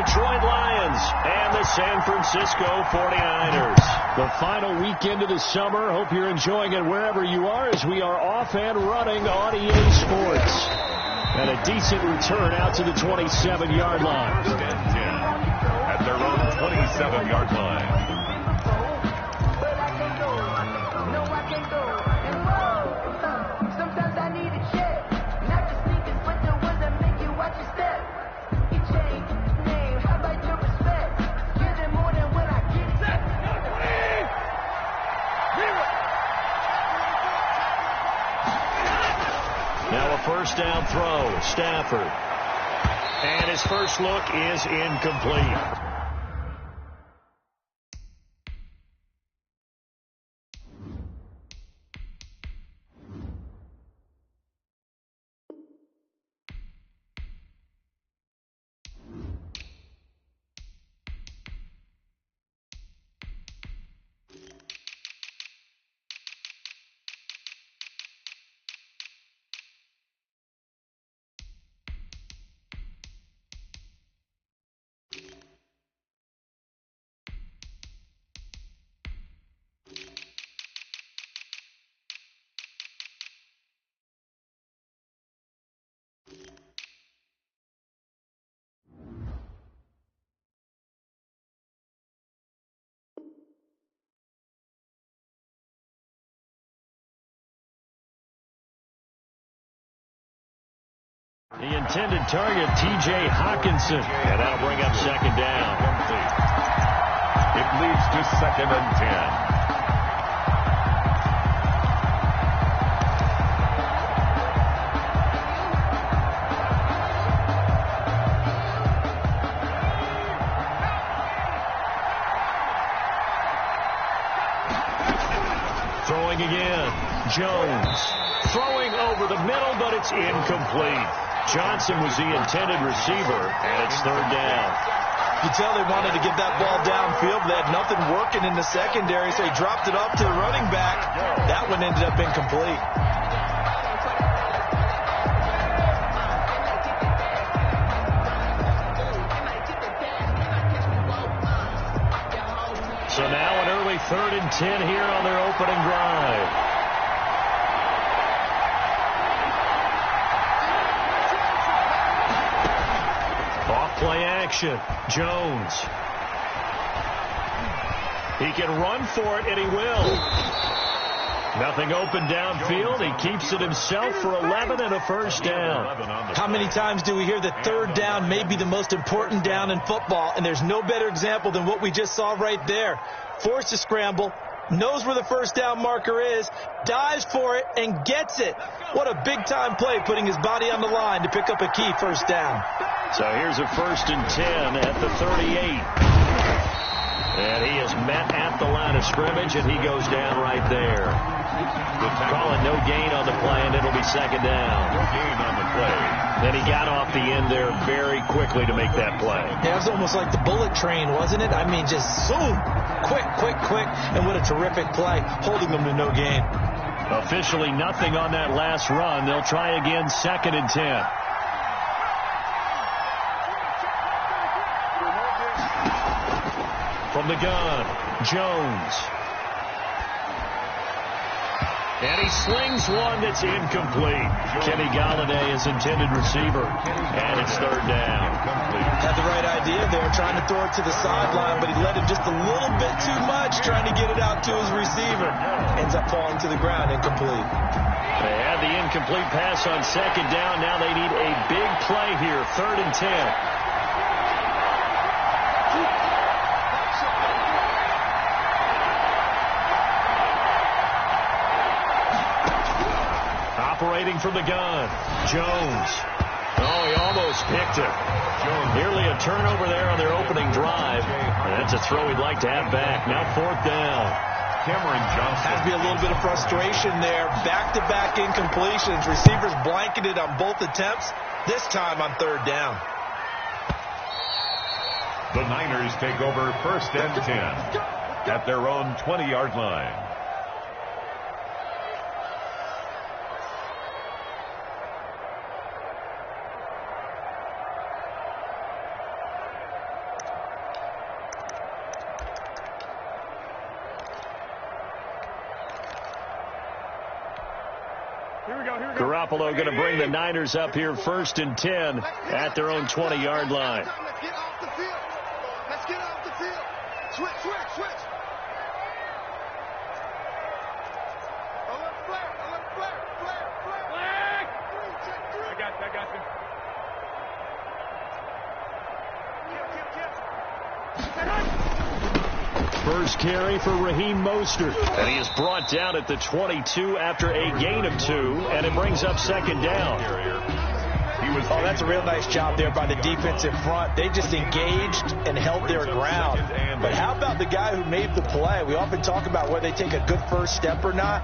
Detroit Lions and the San Francisco 49ers. The final weekend of the summer. Hope you're enjoying it wherever you are as we are off and running on EA Sports. And a decent return out to the 27-yard line. 10 at their own 27-yard line. Now a first down throw, Stafford. And his first look is incomplete. The intended target, T.J. Hawkinson. And that'll bring up second down. It leads to 2nd and 10. Throwing again. Jones. Throwing over the middle, but it's incomplete. Johnson was the intended receiver, and it's third down. You tell they wanted to get that ball downfield, but they had nothing working in the secondary, so he dropped it off to the running back. That one ended up incomplete. So now an early 3rd and 10 here on their opening drive. Play action. Jones. He can run for it, and he will. Nothing open downfield. He keeps it himself for 11 and a first down. How many times do we hear that third down may be the most important down in football? And there's no better example than what we just saw right there. Forced to scramble, knows where the first down marker is, dives for it, and gets it. What a big-time play, putting his body on the line to pick up a key first down. So here's a 1st and 10 at the 38. And he is met at the line of scrimmage, and he goes down right there. Calling no gain on the play, and it'll be second down. No gain on the play. Then he got off the end there very quickly to make that play. Yeah, it was almost like the bullet train, wasn't it? I mean, just zoom. Quick, quick, quick. And what a terrific play, holding them to no gain. Officially nothing on that last run. They'll try again, 2nd and 10. From the gun, Jones. And he slings one that's incomplete. Kenny Galladay is intended receiver. And it's third down. Had the right idea there, trying to throw it to the sideline, but he let it just a little bit too much, trying to get it out to his receiver. Ends up falling to the ground, incomplete. They had the incomplete pass on second down. Now they need a big play here, 3rd and 10. Operating from the gun, Jones. Oh, he almost picked it. Nearly a turnover there on their opening drive. And that's a throw he'd like to have back. Now 4th down. Cameron Johnson. Has to be a little bit of frustration there. Back-to-back incompletions. Receivers blanketed on both attempts. This time on 3rd down. The Niners take over 1st and 10 at their own 20-yard line. Garoppolo going to bring the Niners up here 1st and 10 at their own 20-yard line. Let's get off the field. Let's get off the field. Switch. I got you. First carry for Raheem Mostert. And he is brought down at the 22 after a gain of 2, and it brings up 2nd down. Oh, that's a real nice job there by the defensive front. They just engaged and held their ground. But how about the guy who made the play? We often talk about whether they take a good first step or not.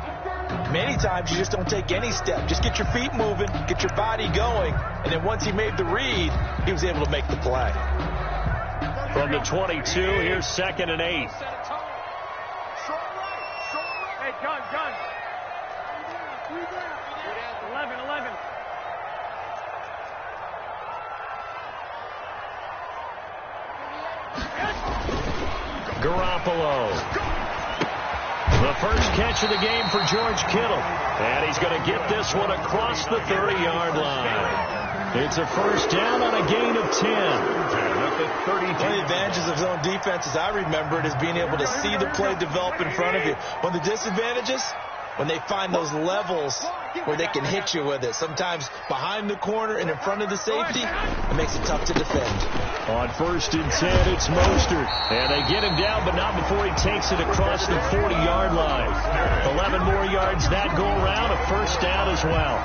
Many times you just don't take any step. Just get your feet moving, get your body going, and then once he made the read, he was able to make the play. From the 22, here's 2nd and 8. Hey, gun. 11. Garoppolo. The first catch of the game for George Kittle. And he's going to get this one across the 30-yard line. It's a first down on a gain of 10. One of the advantages of zone defense, as I remember it, is being able to see the play develop in front of you. One of the disadvantages, when they find those levels where they can hit you with it. Sometimes behind the corner and in front of the safety, it makes it tough to defend. On 1st and 10, it's Mostert. And they get him down, but not before he takes it across the 40-yard line. 11 more yards that go around, a first down as well.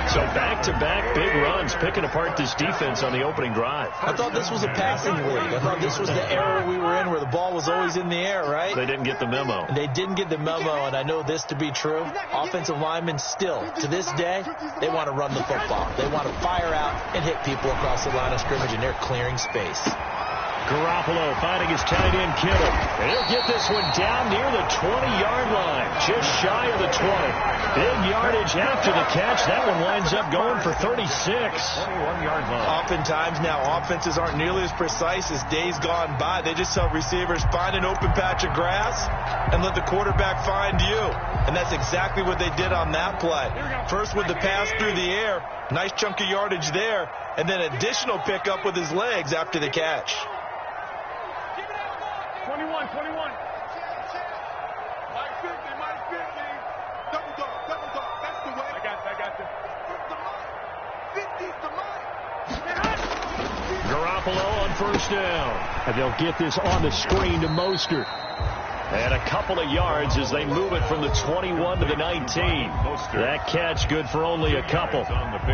So back-to-back big runs, picking apart this defense on the opening drive. I thought this was a passing league. I thought this was the era we were in where the ball was always in the air, right? They didn't get the memo. They didn't get the memo, and I know this to be true. Offensive linemen still, to this day, they want to run the football. They want to fire out and hit people across the line of scrimmage, and they're clearing space. Garoppolo finding his tight end Kittle. And he'll get this one down near the 20-yard line, just shy of the 20. Big yardage after the catch. That one winds up going for 36. 21-yard line. Oftentimes now, offenses aren't nearly as precise as days gone by. They just tell receivers, find an open patch of grass and let the quarterback find you. And that's exactly what they did on that play. First with the pass through the air, nice chunk of yardage there, and then additional pickup with his legs after the catch. 21. Mike 50. Double dog. That's the way. I got you. 50's the Mike. Garoppolo on first down. And they'll get this on the screen to Mostert. And a couple of yards as they move it from the 21 to the 19. That catch good for only a couple.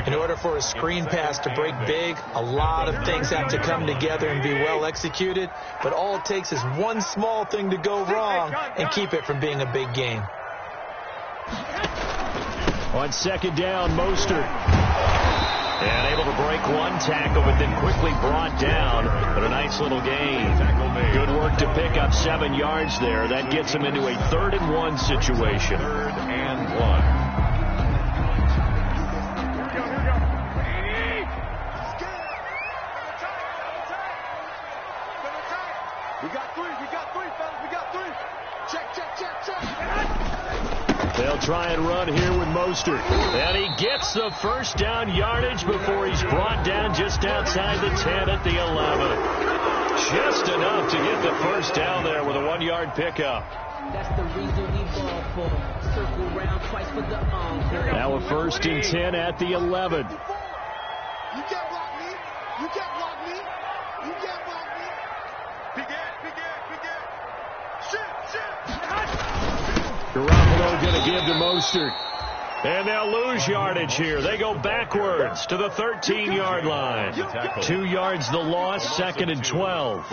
In order for a screen pass to break big, a lot of things have to come together and be well executed. But all it takes is one small thing to go wrong and keep it from being a big game. On 2nd down, Mostert. And able to break one tackle, but then quickly brought down. But a nice little gain. Good work to pick up 7 yards there. That gets him into a 3rd and 1 situation. 3rd and 1. We got three, fellas. We got three. Check. They'll try and run here with Mostert. And he gets the first down yardage before he's brought down just outside the 10 at the 11. Just enough to get the first down there with a 1-yard pickup. That's the reason we ball for. Circle round twice for the Now a 1st and 10 at the 11. You can't block me. Big Ed. Shit. Garoppolo going to give to Mostert. And they'll lose yardage here. They go backwards to the 13-yard line. 2 yards the loss, 2nd and 12.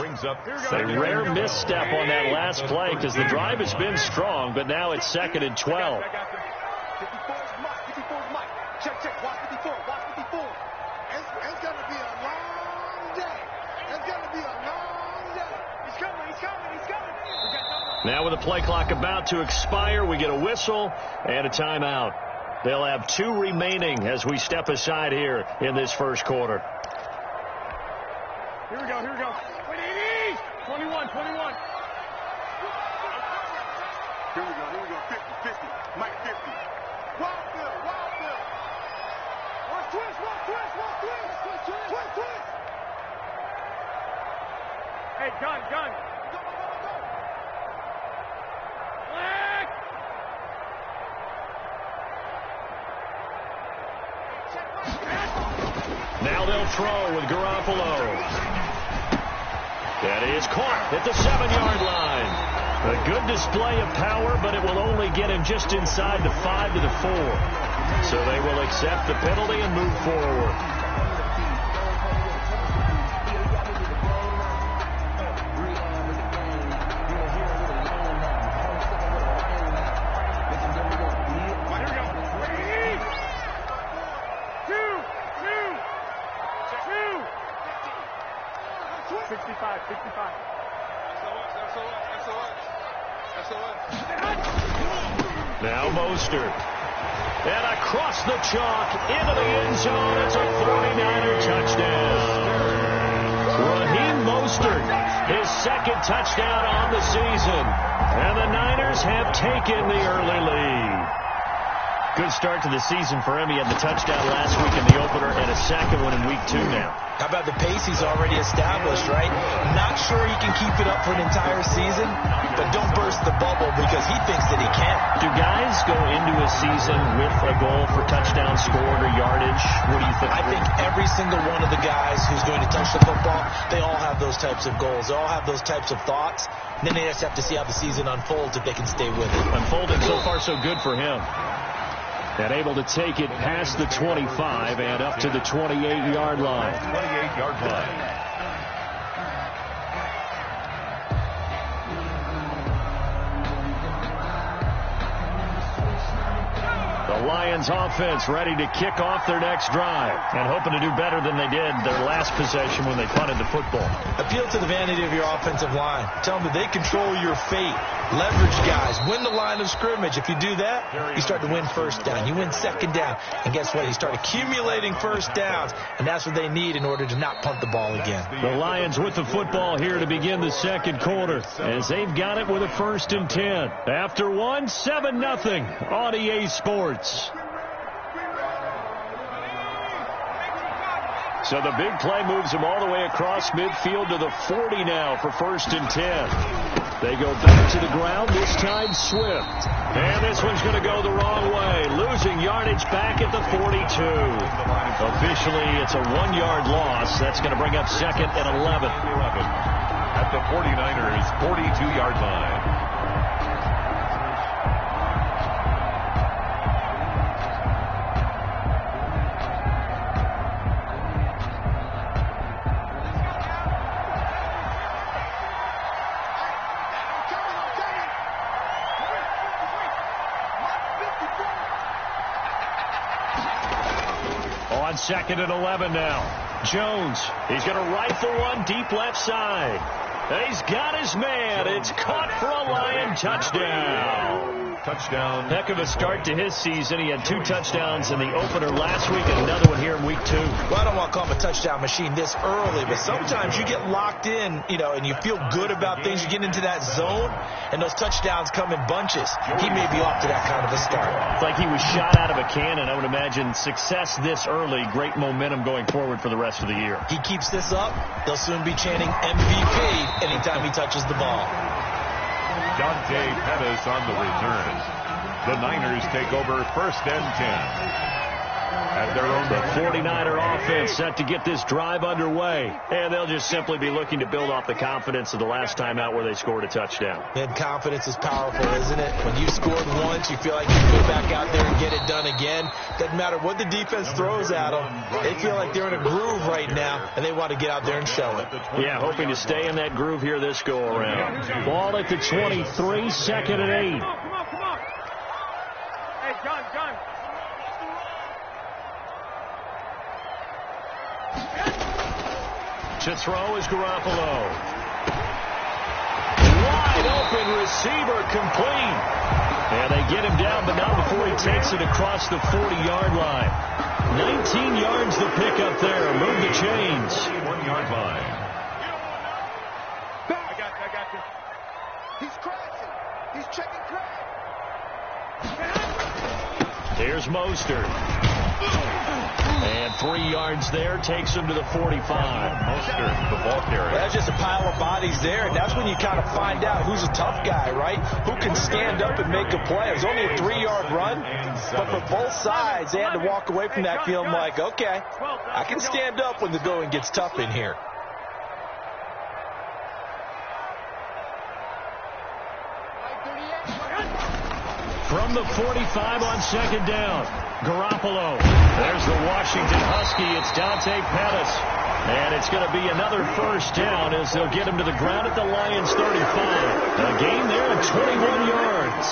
A rare misstep on that last play because the drive has been strong, but now it's 2nd and 12. 54's Mike. Check. Watch 54. It's going to be a long day. He's coming. Now with the play clock about to expire, we get a whistle and a timeout. They'll have 2 remaining as we step aside here in this first quarter. Here we go. 21. Here we go. 50. Mike 50. Wild Bill, Wild Bill. One twist, one twist, one twist. Twist, twist. Hey, gun. Go, go, go, go. Black. Now they'll throw with Garoppolo. That is caught at the 7-yard line. A good display of power, but it will only get him just inside the 5 to the 4. So they will accept the penalty and move forward. Now Mostert. And across the chalk into the end zone. It's a 49er touchdown. Raheem Mostert, his second touchdown on the season. And the Niners have taken the early lead. Good start to the season for him. He had the touchdown last week in the opener and a second one in week 2 now. How about the pace he's already established, right? Not sure he can keep it up for an entire season, but don't burst the bubble because he thinks that he can. Do guys go into a season with a goal for touchdown scored or yardage? What do you think? I think every single one of the guys who's going to touch the football, they all have those types of goals. They all have those types of thoughts. And then they just have to see how the season unfolds if they can stay with it. Unfolding so far so good for him. And able to take it past the 25 and up to the 28-yard line. 28-yard line. The Lions offense ready to kick off their next drive and hoping to do better than they did their last possession when they punted the football. Appeal to the vanity of your offensive line. Tell them that they control your fate. Leverage guys. Win the line of scrimmage. If you do that, you start to win first down. You win second down. And guess what? You start accumulating first downs. And that's what they need in order to not punt the ball again. The Lions with the football here to begin the second quarter as they've got it with a 1st and 10. After 1, 7-0 on EA Sports. So the big play moves them all the way across midfield to the 40 now for 1st and 10. They go back to the ground, this time Swift. And this one's going to go the wrong way, losing yardage back at the 42. Officially, it's a 1-yard loss. That's going to bring up 2nd and 11. At the 49ers' 42-yard line. On 2nd and 11 now. Jones, he's going to rifle one deep left side. He's got his man. It's caught for a Lion touchdown. Touchdown. Heck of a start to his season. He had 2 touchdowns in the opener last week and another one here in week 2. Well, I don't want to call him a touchdown machine this early, but sometimes you get locked in, and you feel good about things. You get into that zone, and those touchdowns come in bunches. He may be off to that kind of a start. It's like he was shot out of a cannon. I would imagine success this early, great momentum going forward for the rest of the year. He keeps this up, they'll soon be chanting MVP anytime he touches the ball. Dante Pettis on the return. The Niners take over 1st and 10. At their own, the 49er offense set to get this drive underway. And they'll just simply be looking to build off the confidence of the last time out where they scored a touchdown. And confidence is powerful, isn't it? When you scored once, you feel like you can go back out there and get it done again. Doesn't matter what the defense throws at them. They feel like they're in a groove right now, and they want to get out there and show it. Yeah, hoping to stay in that groove here this go-around. Ball at the 23, 2nd and 8. Come on. Hey, gun. To throw is Garoppolo. Wide open receiver complete. And they get him down, but not before he takes it across the 40-yard line. 19 yards to pick up there. Move the chains. 1-yard line. I got you. He's crashing. He's checking crash. Here's Mostert. And 3 yards there takes him to the 45. Mostert, the ball carrier. That's just a pile of bodies there, and that's when you kind of find out who's a tough guy, right? Who can stand up and make a play. It was only a 3-yard run, but for both sides, they had to walk away from that feeling like, okay, I can stand up when the going gets tough in here. From the 45 on second down, Garoppolo. There's the Washington Husky. It's Dante Pettis. And it's going to be another first down as they'll get him to the ground at the Lions' 35. A gain there of 21 yards.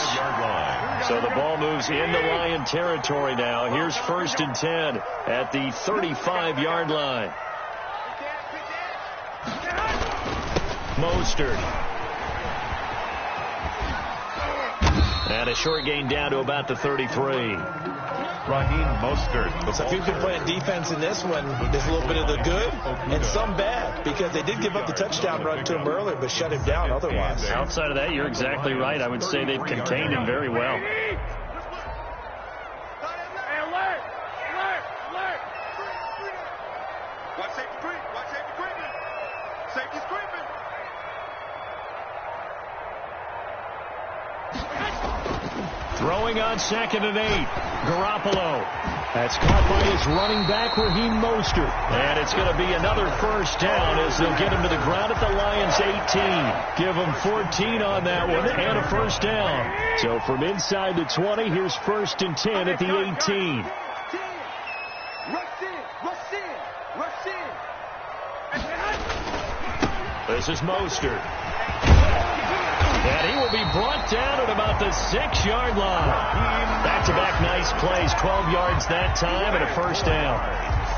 So the ball moves into Lion territory now. Here's 1st and 10 at the 35-yard line. Mostert. And a short gain down to about the 33. Raheem Mostert. So if you've been playing defense in this one, there's a little bit of the good and some bad, because they did give up the touchdown run to him earlier, but shut him down otherwise. Outside of that, you're exactly right. I would say they've contained him very well. Watch safety creep. Watch safety creeping. Safety's creeping. Throwing on 2nd and 8. Garoppolo. That's caught by his running back, Raheem Mostert. And it's going to be another first down as they'll get him to the ground at the Lions' 18. Give him 14 on that one and a first down. So from inside the 20, here's 1st and 10 at the 18. This is Mostert. And he will be brought down at about the 6-yard line. Back-to-back nice plays, 12 yards that time and a first down.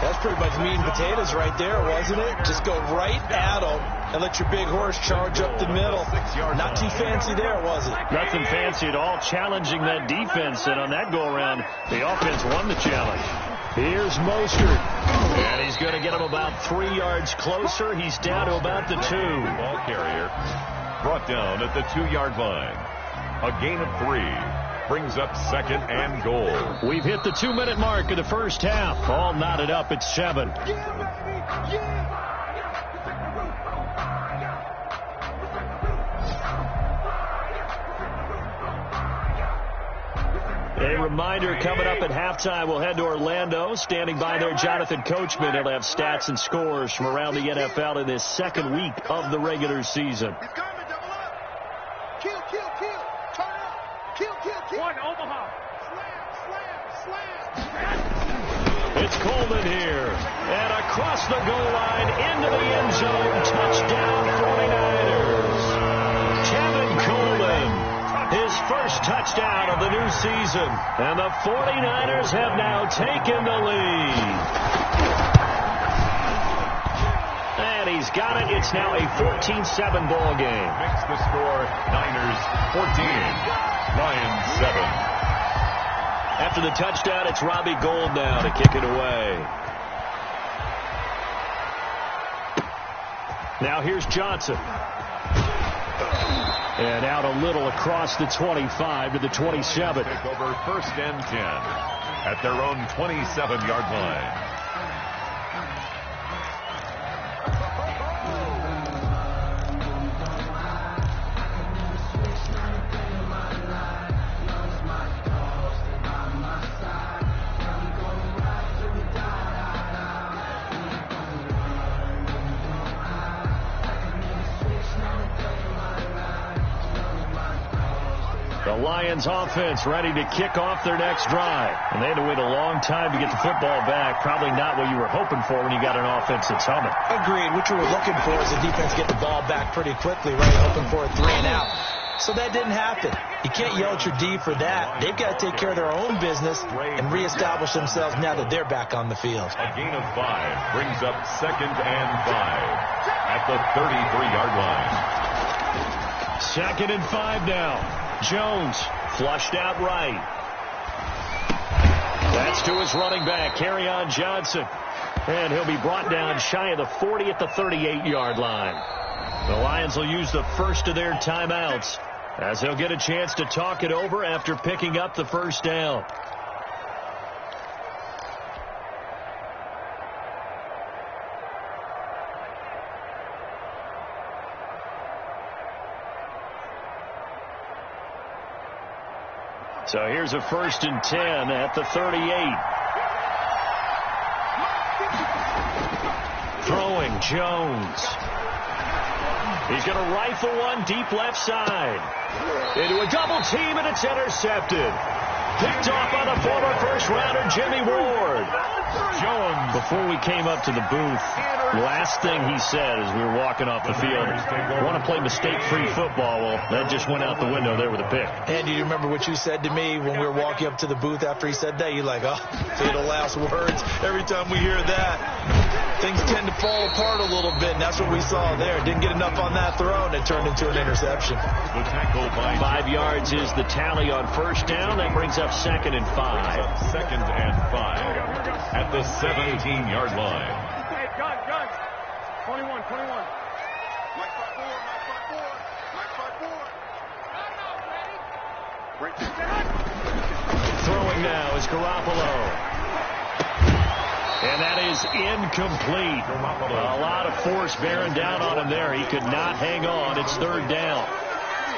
That's pretty much meat and potatoes right there, wasn't it? Just go right at them and let your big horse charge up the middle. Not too fancy there, was it? Nothing fancy at all, challenging that defense. And on that go-around, the offense won the challenge. Here's Mostert. And he's going to get him about 3 yards closer. He's down to about the 2. Ball carrier brought down at the 2-yard line. A gain of 3 brings up 2nd and goal. We've hit the 2-minute mark of the first half. All knotted up at 7. A reminder, coming up at halftime, we'll head to Orlando. Standing by there, Jonathan Coachman. He'll have stats and scores from around the NFL in this 2nd week of the regular season. One, Omaha. Slam. It's Coleman here. And across the goal line, into the end zone. Touchdown, 49ers. Kevin Coleman. His first touchdown of the new season. And the 49ers have now taken the lead. And he's got it. It's now a 14-7 ball game. Makes the score Niners 14. Lions 7. After the touchdown, it's Robbie Gould now to kick it away. Now here's Johnson. And out a little across the 25 to the 27. Take over 1st and 10 at their own 27-yard line. The Lions offense ready to kick off their next drive. And they had to wait a long time to get the football back. Probably not what you were hoping for when you got an offense that's humming. Agreed. What you were looking for is the defense get the ball back pretty quickly, right? Hoping for a 3 and out. So that didn't happen. You can't yell at your D for that. They've got to take care of their own business and reestablish themselves now that they're back on the field. A gain of 5 brings up 2nd and 5 at the 33-yard line. 2nd and 5 now. Jones flushed out right. That's to his running back, Kerryon Johnson. And he'll be brought down shy of the 40 at the 38-yard line. The Lions will use the first of their timeouts as they'll get a chance to talk it over after picking up the first down. So here's a 1st and 10 at the 38. Throwing Jones. He's going to rifle one deep left side. Into a double team, and it's intercepted. Picked off by the former first-rounder Jimmy Ward. Jones. Before we came up to the booth, last thing he said as we were walking off the field, want to play mistake-free football. Well, that just went out the window there with a pick. And you remember what you said to me when we were walking up to the booth after he said that? You're like, oh, fatal last words. Every time we hear that, things tend to fall apart a little bit, and that's what we saw there. Didn't get enough on that throw, and it turned into an interception. The tackle by 5 yards is the tally on 1st down. That brings up 2nd and 5. 2nd and 5 at the 17-yard line. Hey, gun. 21. Right side forward. Right side forward. Throwing now is Garoppolo. And that is incomplete. A lot of force bearing down on him there. He could not hang on. It's 3rd down.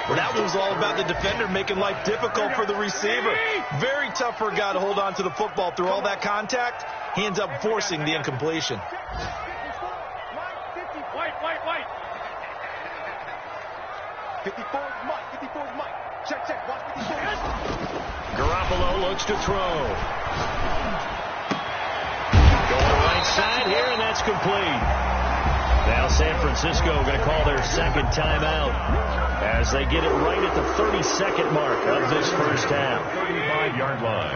Well, that was all about the defender making life difficult for the receiver. Very tough for a guy to hold on to the football through all that contact. He ends up forcing the incompletion. White. 54's Mike. Check. Watch 54. Garoppolo looks to throw. Going right side here, and that's complete. Now San Francisco going to call their 2nd timeout as they get it right at the 32nd mark of this 1st half. 35-yard line.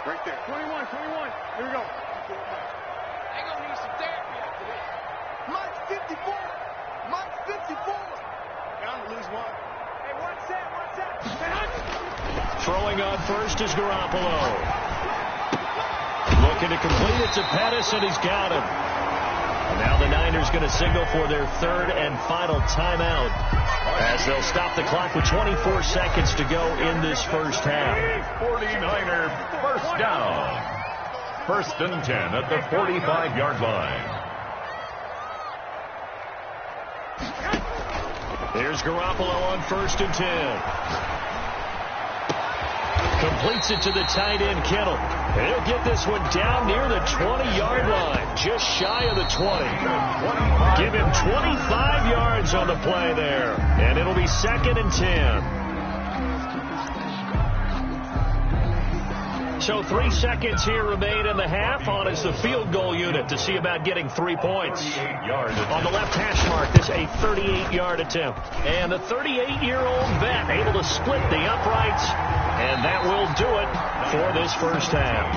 Right there. 21. Here we go. They're going to need some therapy after this. Mike's 54. Down to lose one. Hey, one set. Throwing on 1st is Garoppolo. Looking to complete it to Pettis, and he's got him. Now the Niners going to signal for their 3rd and final timeout as they'll stop the clock with 24 seconds to go in this 1st half. 49er 1st down. 1st and 10 at the 45-yard line. Here's Garoppolo on 1st and 10. Completes it to the tight end, Kittle. And he'll get this one down near the 20-yard line, just shy of the 20. Give him 25 yards on the play there, and it'll be 2nd and 10. So 3 seconds here remain in the half. On is the field goal unit to see about getting 3 points. On the left hash mark, this a 38-yard attempt. And the 38-year-old vet able to split the uprights, and that will do it for this 1st half.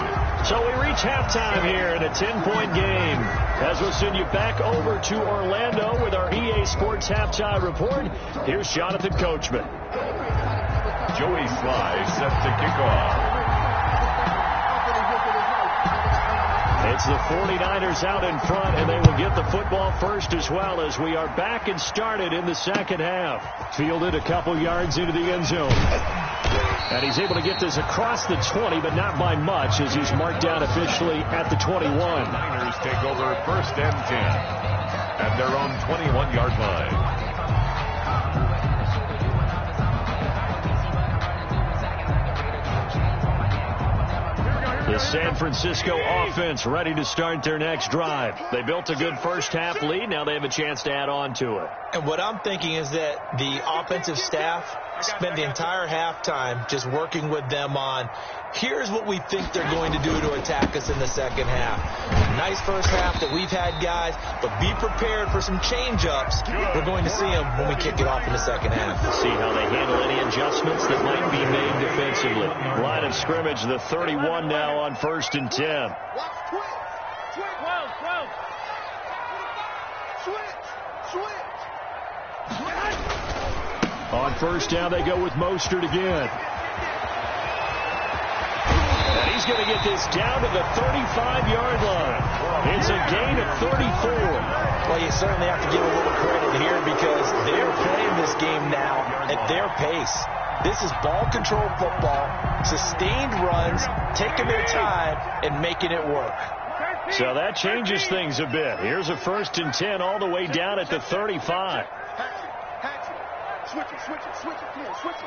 So we reach halftime here in a 10-point game. As we'll send you back over to Orlando with our EA Sports Halftime Report, here's Jonathan Coachman. Joey Sly set to kick off. It's the 49ers out in front, and they will get the football first as well as we are back and started in the 2nd half. Fielded a couple yards into the end zone. And he's able to get this across the 20, but not by much as he's marked down officially at the 21. Niners take over 1st and 10 at their own 21-yard line. The San Francisco offense ready to start their next drive. They built a good 1st half lead. Now they have a chance to add on to it. And what I'm thinking is that the offensive staff spent the entire halftime just working with them on, here's what we think they're going to do to attack us in the 2nd half. Nice 1st half that we've had, guys, but be prepared for some change-ups. We're going to see them when we kick it off in the 2nd half. See how they handle any adjustments that might be made defensively. Line of scrimmage, the 31 now on 1st and 10. Watch twitch. 12. Switch. On 1st down, they go with Mostert again. And he's going to get this down to the 35-yard line. It's a gain of 34. Well, you certainly have to give a little credit here because they're playing this game now at their pace. This is ball control football, sustained runs, taking their time, and making it work. So that changes things a bit. Here's a 1st and 10 all the way down at the 35. Switch it. Come on, switch it.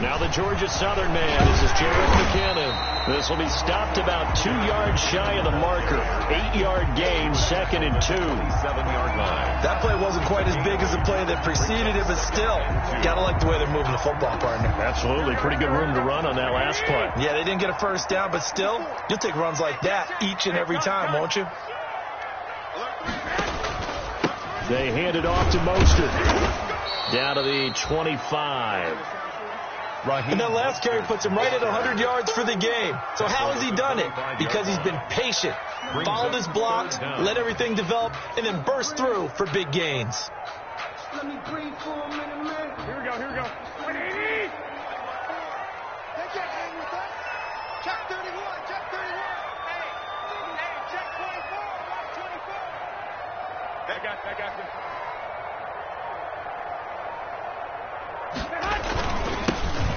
Now the Georgia Southern man. This is Jarrett McKinnon. This will be stopped about 2 yards shy of the marker. 8-yard gain, 2nd and 2. 7-yard line. That play wasn't quite as big as the play that preceded it, but still, got to like the way they're moving the football, partner. Absolutely. Pretty good room to run on that last play. Yeah, they didn't get a first down, but still, you'll take runs like that each and every time, won't you? They hand it off to Mostert. Down to the 25. And that last carry puts him right at 100 yards for the game. So how has he done it? Because he's been patient, followed his blocks, let everything develop, and then burst through for big gains. Let me breathe for a minute, man. Here we go. 180. They can't hang with us. Check 31. Hey, check 24. Watch 24. They got you.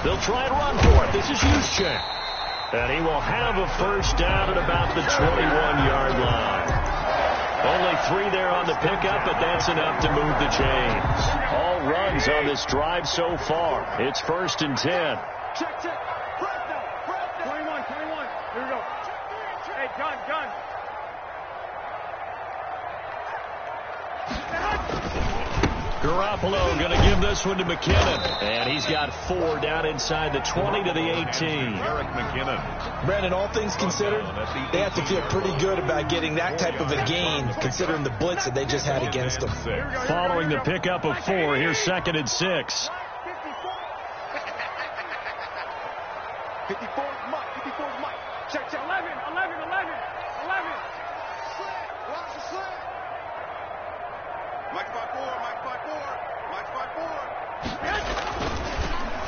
They'll try and run for it. This is Juszczyk. And he will have a first down at about the 21-yard line. Only 3 there on the pickup, but that's enough to move the chains. All runs on this drive so far. It's 1st and 10. Check. 21. Here we go. Hey, gun. Garoppolo going to give this one to McKinnon. And he's got 4 down inside the 20 to the 18. Eric McKinnon. Brandon, all things considered, they have to feel pretty good about getting that type of a gain, considering the blitz that they just had against them. Following the pickup of 4, here's 2nd and 6. 54 is Mike. Check. 11. Watch the slant. Mike's by 4.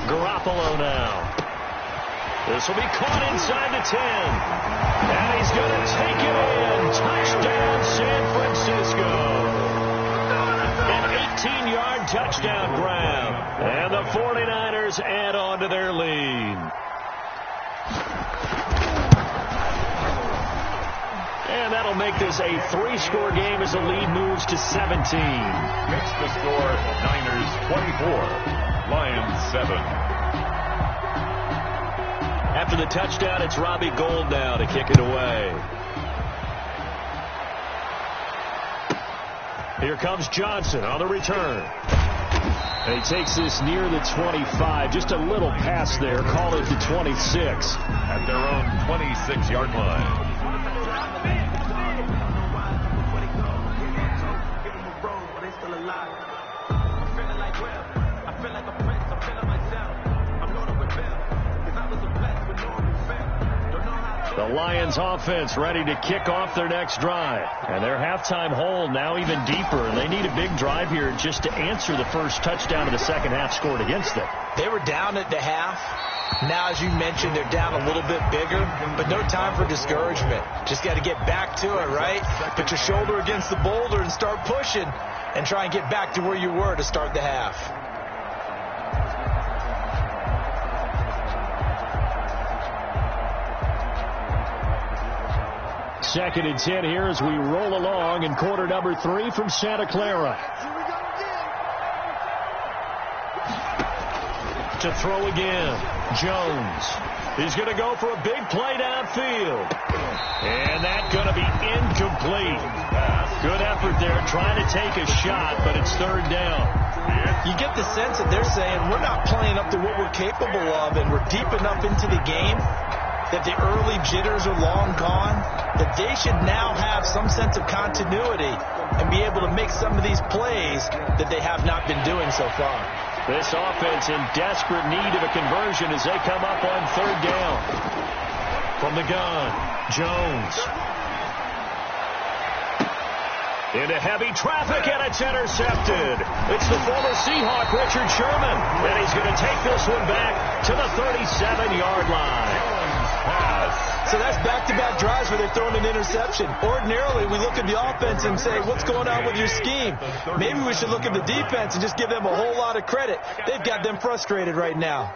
Garoppolo now. This will be caught inside the 10. And he's going to take it in. Touchdown, San Francisco. An 18-yard touchdown grab. And the 49ers add on to their lead. And that'll make this a 3-score game as the lead moves to 17. Makes the score Niners 24. Lions 7. After the touchdown, it's Robbie Gould now to kick it away. Here comes Johnson on the return. And he takes this near the 25. Just a little pass there. Call it the 26. At their own 26-yard line. The Lions offense ready to kick off their next drive. And their halftime hole now even deeper. And they need a big drive here just to answer the first touchdown of the second half scored against them. They were down at the half. Now, as you mentioned, they're down a little bit bigger, but no time for discouragement. Just got to get back to it, right? Put your shoulder against the boulder and start pushing and try and get back to where you were to start the half. Second and 10 here as we roll along in quarter number 3 from Santa Clara. To throw again, Jones. He's going to go for a big play downfield. And that's going to be incomplete. Good effort there trying to take a shot, but it's 3rd down. You get the sense that they're saying we're not playing up to what we're capable of, and we're deep enough into the game that the early jitters are long gone, that they should now have some sense of continuity and be able to make some of these plays that they have not been doing so far. This offense in desperate need of a conversion as they come up on 3rd down. From the gun, Jones. Into heavy traffic, and it's intercepted. It's the former Seahawk, Richard Sherman, and he's going to take this one back to the 37-yard line. So that's back-to-back drives where they're throwing an interception. Ordinarily, we look at the offense and say, what's going on with your scheme? Maybe we should look at the defense and just give them a whole lot of credit. They've got them frustrated right now.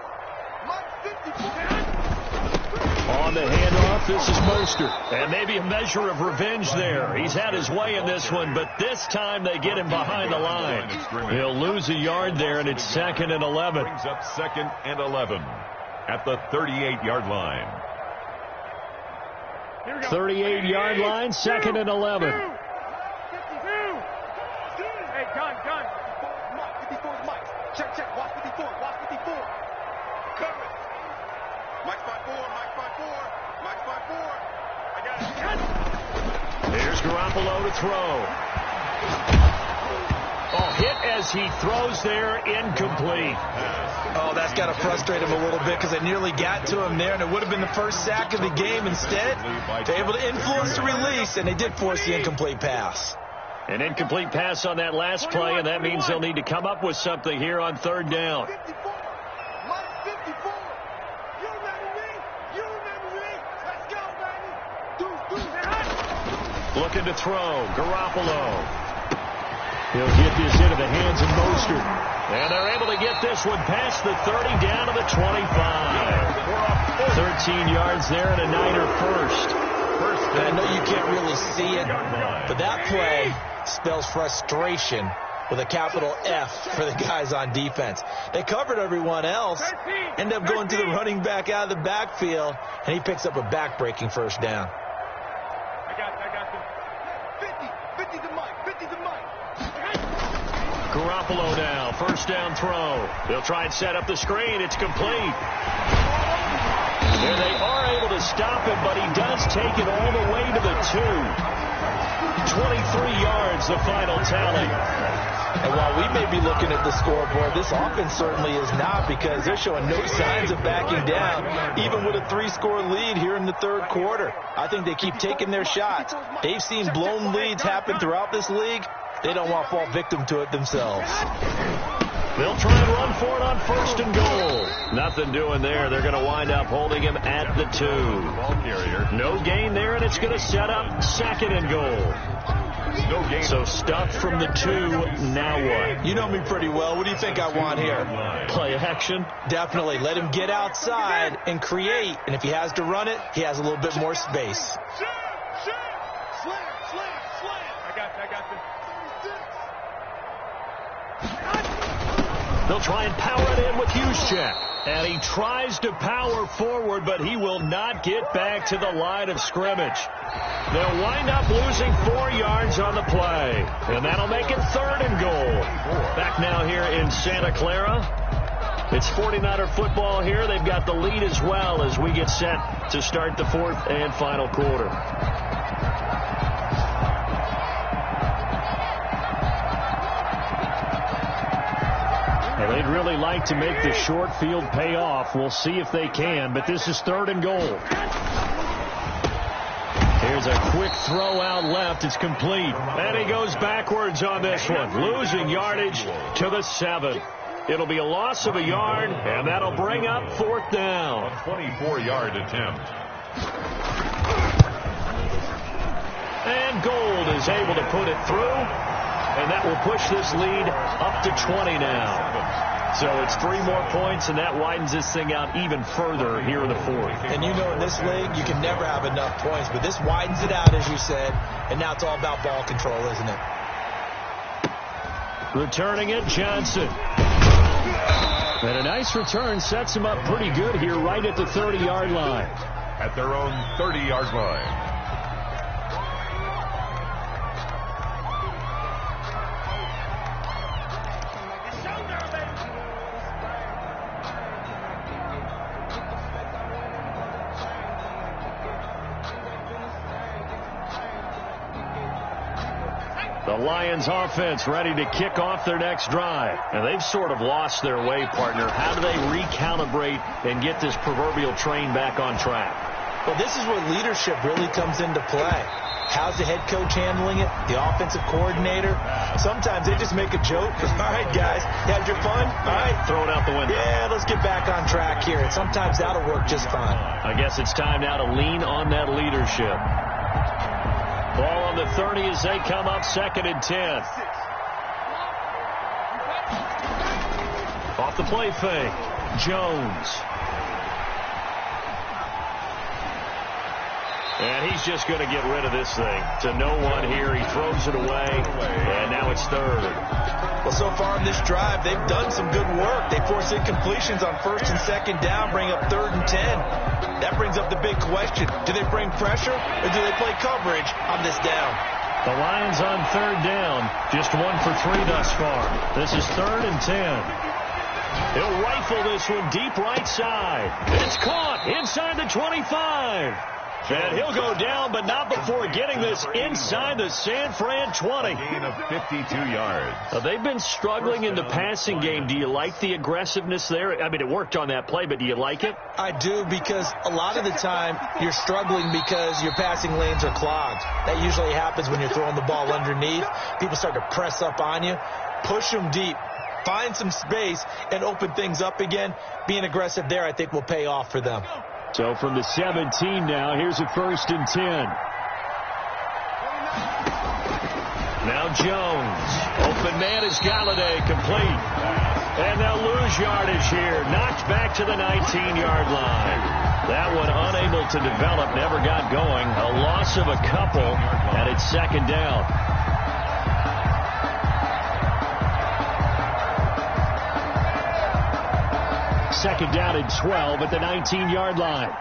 On the handoff, this is Mostert. And maybe a measure of revenge there. He's had his way in this one, but this time they get him behind the line. He'll lose a yard there, and it's 2nd and 11. Brings up 2nd and 11 at the 38-yard line. 38-yard line, 2nd and 11. Hey, gun. 54 is Mike. Check. Watch 54. Cover it. Mike's by 4. I got it. Here's Garoppolo to throw. Hit as he throws there, incomplete. Oh, that's got to frustrate him a little bit because they nearly got to him there, and it would have been the first sack of the game. Instead, they're able to influence the release, and they did force the incomplete pass. An incomplete pass on that last play, and that means they'll need to come up with something here on 3rd down. 54. Mike's 54. You remember me. Let's go, baby. Looking to throw. Garoppolo. He'll get this into the hands of Mostert. And they're able to get this one past the 30 down to the 25. 13 yards there and a Niner first. I know you can't really see it, but that play spells frustration with a capital F for the guys on defense. They covered everyone else, end up going to the running back out of the backfield, and he picks up a back-breaking first down. I got you. 50 to Mike. Garoppolo now, first down throw. They'll try and set up the screen. It's complete. And they are able to stop him, but he does take it all the way to the 2. 23 yards, the final tally. And while we may be looking at the scoreboard, this offense certainly is not, because they're showing no signs of backing down, even with a 3-score lead here in the 3rd quarter. I think they keep taking their shots. They've seen blown leads happen throughout this league. They don't want to fall victim to it themselves. They'll try and run for it on 1st and goal. Nothing doing there. They're going to wind up holding him at the 2. No gain there, and it's going to set up 2nd and goal. No gain. So stuffed from the 2. Now what? You know me pretty well. What do you think I want here? Play action? Definitely. Let him get outside and create. And if he has to run it, he has a little bit more space. Slam. I got you. They'll try and power it in with Juszczyk. And he tries to power forward, but he will not get back to the line of scrimmage. They'll wind up losing 4 yards on the play. And that'll make it 3rd and goal. Back now here in Santa Clara. It's 49er football here. They've got the lead as well as we get set to start the 4th and final quarter. They'd really like to make the short field pay off. We'll see if they can, but this is 3rd and goal. Here's a quick throw out left. It's complete. And he goes backwards on this one, losing yardage to the 7. It'll be a loss of a yard, and that'll bring up 4th down. A 24-yard attempt. And Gold is able to put it through. And that will push this lead up to 20 now. So it's 3 more points, and that widens this thing out even further here in the 4th. And you know in this league, you can never have enough points, but this widens it out, as you said, and now it's all about ball control, isn't it? Returning it, Johnson. And a nice return sets him up pretty good here right at the 30-yard line. At their own 30-yard line. The Lions offense ready to kick off their next drive. And they've sort of lost their way, partner. How do they recalibrate and get this proverbial train back on track? Well, this is where leadership really comes into play. How's the head coach handling it? The offensive coordinator? Sometimes they just make a joke. All right, guys, you had your fun? All right. Throw it out the window. Yeah, let's get back on track here. And sometimes that'll work just fine. I guess it's time now to lean on that leadership. Ball on the 30 as they come up 2nd and 10. Off the play fake. Jones. And he's just going to get rid of this thing. To no one here. He throws it away. And now it's third. Well, so far in this drive, they've done some good work. They force incompletions on first and second down, bring up 3rd and 10. That brings up the big question. Do they bring pressure or do they play coverage on this down? The Lions on 3rd down. Just 1 for 3 thus far. This is 3rd and 10. He'll rifle this one deep right side. It's caught inside the 25. And he'll go down, but not before getting this inside the San Fran 20. Gain of 52 yards. They've been struggling in the passing game. Do you like the aggressiveness there? I mean, it worked on that play, but do you like it? I do, because a lot of the time you're struggling because your passing lanes are clogged. That usually happens when you're throwing the ball underneath. People start to press up on you. Push them deep. Find some space and open things up again. Being aggressive there, I think, will pay off for them. So from the 17 now, here's a 1st and 10. Now Jones. Open man is Galladay, complete. And they'll lose yardage here. Knocked back to the 19-yard line. That one unable to develop, never got going. A loss of a couple, and it's 2nd down. Second down and 12 at the 19-yard line.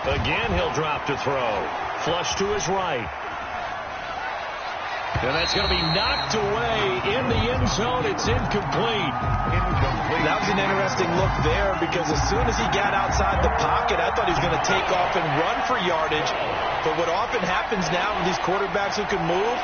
Again, he'll drop to throw. Flush to his right. And that's going to be knocked away in the end zone. It's incomplete. That was an interesting look there, because as soon as he got outside the pocket, I thought he was going to take off and run for yardage. But what often happens now with these quarterbacks who can move,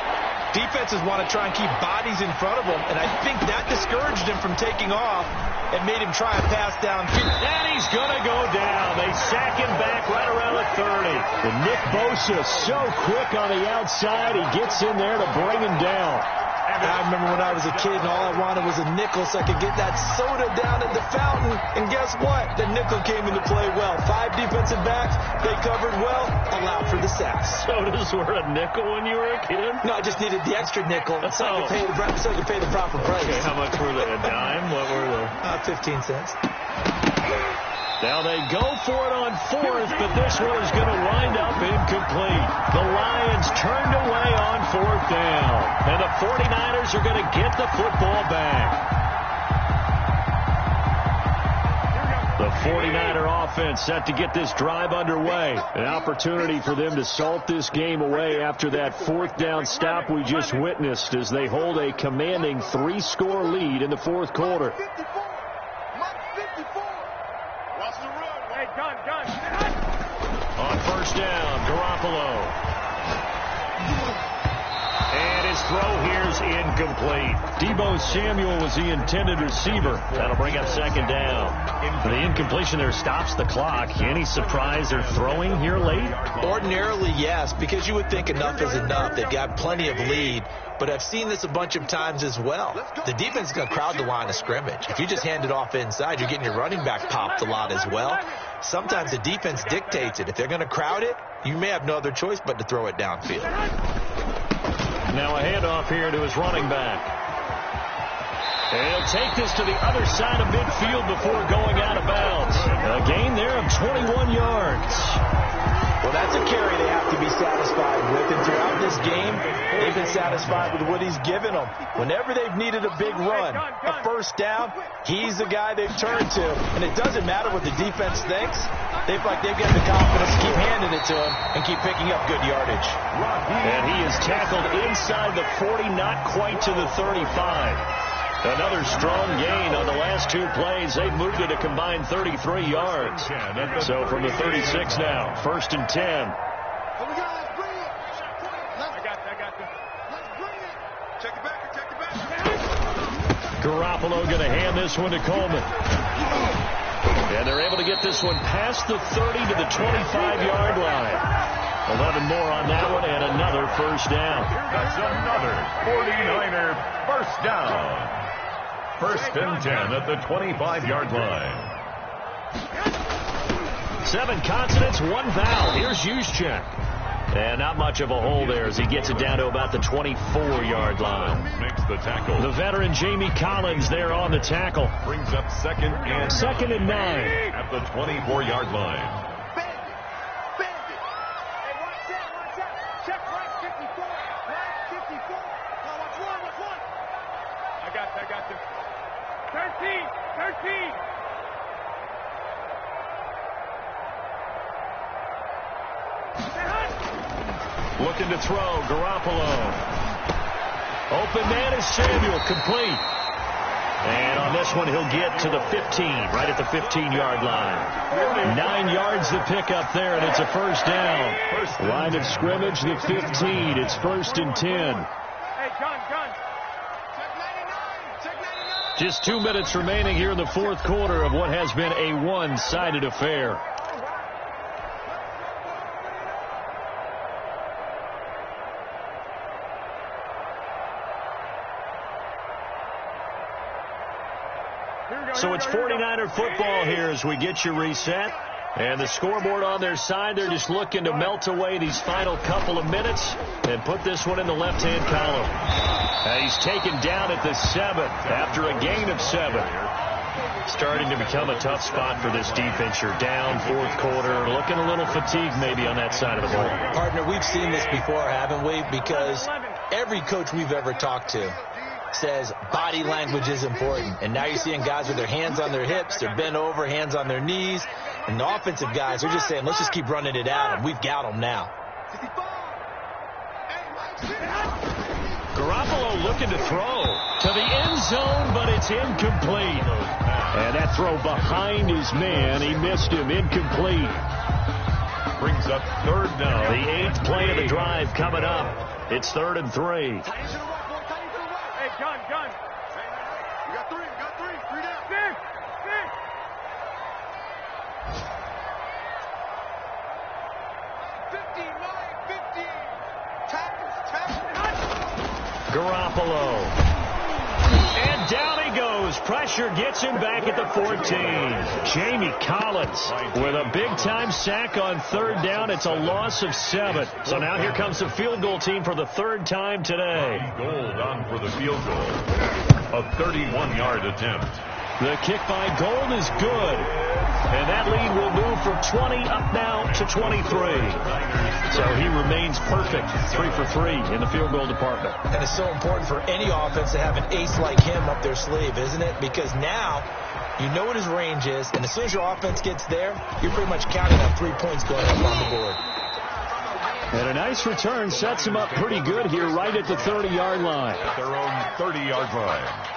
defenses want to try and keep bodies in front of him, and I think that discouraged him from taking off and made him try and pass downfield. And he's going to go down. They sack him back right around the 30. And Nick Bosa so quick on the outside, he gets in there to bring him down. I remember when I was a kid and all I wanted was a nickel so I could get that soda down at the fountain. And guess what? The nickel came into play well. 5 defensive backs, they covered well, allowed for the sacks. Sodas were a nickel when you were a kid? No, I just needed the extra nickel so I could pay the proper price. Okay, how much were they? A dime? What were they? 15 cents. Now they go for it on 4th, but this one is going to wind up incomplete. The Lions turned away on 4th down. And the 49ers are going to get the football back. The 49er offense set to get this drive underway. An opportunity for them to salt this game away after that 4th down stop we just witnessed, as they hold a commanding 3-score lead in the 4th quarter. On 1st down, Garoppolo. And his throw here's incomplete. Deebo Samuel was the intended receiver. That'll bring up 2nd down. The incompletion there stops the clock. Any surprise they're throwing here late? Ordinarily, yes, because you would think enough is enough. They've got plenty of lead. But I've seen this a bunch of times as well. The defense is going to crowd the line of scrimmage. If you just hand it off inside, you're getting your running back popped a lot as well. Sometimes the defense dictates it. If they're going to crowd it, you may have no other choice but to throw it downfield. Now a handoff here to his running back. And he'll take this to the other side of midfield before going out of bounds. A gain there of 21 yards. Well, that's a carry they have to be satisfied with. And throughout this game, they've been satisfied with what he's given them. Whenever they've needed a big run, a 1st down, he's the guy they've turned to. And it doesn't matter what the defense thinks. They feel like they've got the confidence to keep handing it to him and keep picking up good yardage. And he is tackled inside the 40, not quite to the 35. Another strong gain on the last 2 plays. They've moved it a combined 33 yards. So from the 36 now, 1st and 10. Garoppolo going to hand this one to Coleman. And they're able to get this one past the 30 to the 25-yard line. 11 more on that one, and another 1st down. That's another 49er 1st down. 1st and 10 at the 25-yard line. 7 consonants, 1 vowel. Here's Juszczyk. And not much of a hole there as he gets it down to about the 24-yard line. Makes the tackle. The veteran Jamie Collins there on the tackle. Brings up second and 9. At the 24-yard line. Looking to throw, Garoppolo. Open man is Samuel, complete. And on this one, he'll get to the 15, right at the 15-yard line. 9 yards to pick up there, and it's a first down. Line of scrimmage, the 15. It's 1st and 10. Just 2 minutes remaining here in the fourth quarter of what has been a one-sided affair. So it's 49er football here as we get you reset. And the scoreboard on their side, they're just looking to melt away these final couple of minutes and put this one in the left-hand column. And he's taken down at the 7th after a gain of 7. Starting to become a tough spot for this defense. You're down fourth quarter, looking a little fatigued maybe on that side of the ball. Partner, we've seen this before, haven't we? Because every coach we've ever talked to says body language is important. And now you're seeing guys with their hands on their hips, they're bent over, hands on their knees. And the offensive guys are just saying, let's just keep running it at them. We've got them now. Garoppolo looking to throw to the end zone, but it's incomplete. And that throw behind his man, he missed him, incomplete. Brings up third down. The 8th play of the drive coming up. It's 3rd and 3. Gun. You got three down. Six. 15. Tackles. Garoppolo. And down he goes. Pressure gets him back at the 14. Jamie Collins with a big-time sack on 3rd down. It's a loss of 7. So now here comes the field goal team for the 3rd time today. Gold on for the field goal. A 31-yard attempt. The kick by Gold is good. And that lead will move from 20 up now to 23. So he remains perfect, 3 for 3 in the field goal department. And it's so important for any offense to have an ace like him up their sleeve, isn't it? Because now you know what his range is, and as soon as your offense gets there, you're pretty much counting on 3 points going up on the board. And a nice return sets him up pretty good here right at the 30-yard line. At their own 30-yard line.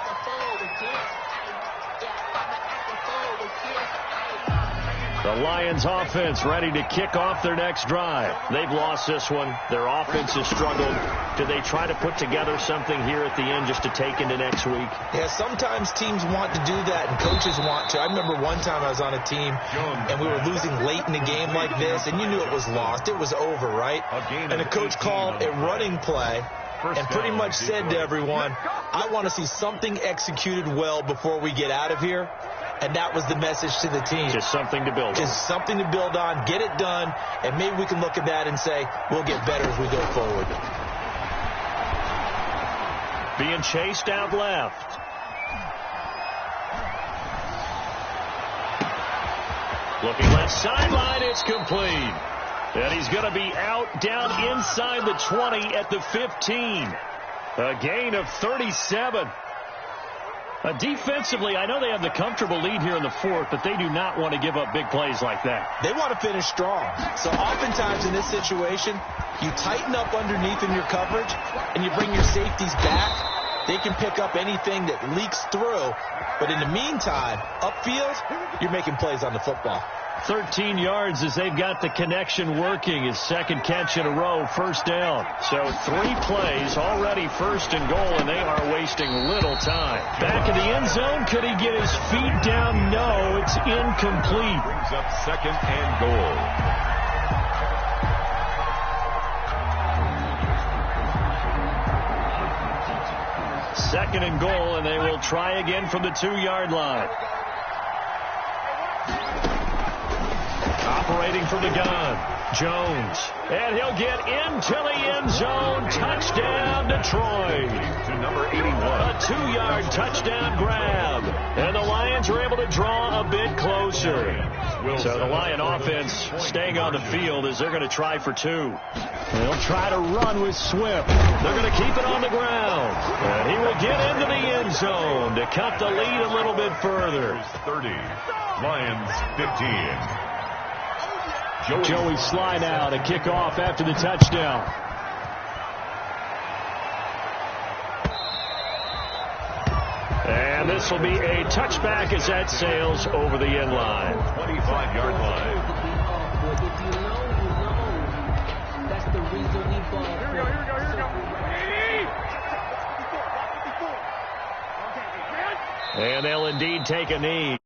The Lions offense ready to kick off their next drive. They've lost this one. Their offense has struggled. Do they try to put together something here at the end just to take into next week? Yeah, sometimes teams want to do that and coaches want to. I remember one time I was on a team and we were losing late in the game like this, and you knew it was lost. It was over, right? And the coach called a running play and pretty much said to everyone, I want to see something executed well before we get out of here. And that was the message to the team. Just something to build on. Just something to build on, get it done, and maybe we can look at that and say, we'll get better as we go forward. Being chased out left. Looking left sideline, it's complete. And he's going to be out down inside the 20 at the 15. A gain of 37. Defensively, I know they have the comfortable lead here in the 4th, but they do not want to give up big plays like that. They want to finish strong. So oftentimes in this situation, you tighten up underneath in your coverage, and you bring your safeties back. They can pick up anything that leaks through. But in the meantime, upfield, you're making plays on the football. 13 yards as they've got the connection working. His second catch in a row, first down. So 3 plays already, 1st and goal, and they are wasting little time. Back in the end zone, could he get his feet down? No, it's incomplete. Brings up 2nd and goal. Second and goal, and they will try again from the 2-yard line. Operating from the gun, Jones. And he'll get into the end zone. Touchdown, Detroit. To number 81. A 2-yard touchdown grab. And the Lions are able to draw a bit closer. So the Lion offense staying on the field as they're going to try for 2. They'll try to run with Swift. They're going to keep it on the ground. And he will get into the end zone to cut the lead a little bit further. 30. Lions 15. Joey Sly now to kick off after the touchdown. And this will be a touchback as that sails over the end line. 25-yard line. If you know, you know. That's the reason he bought. Here we go. And they'll indeed take a knee.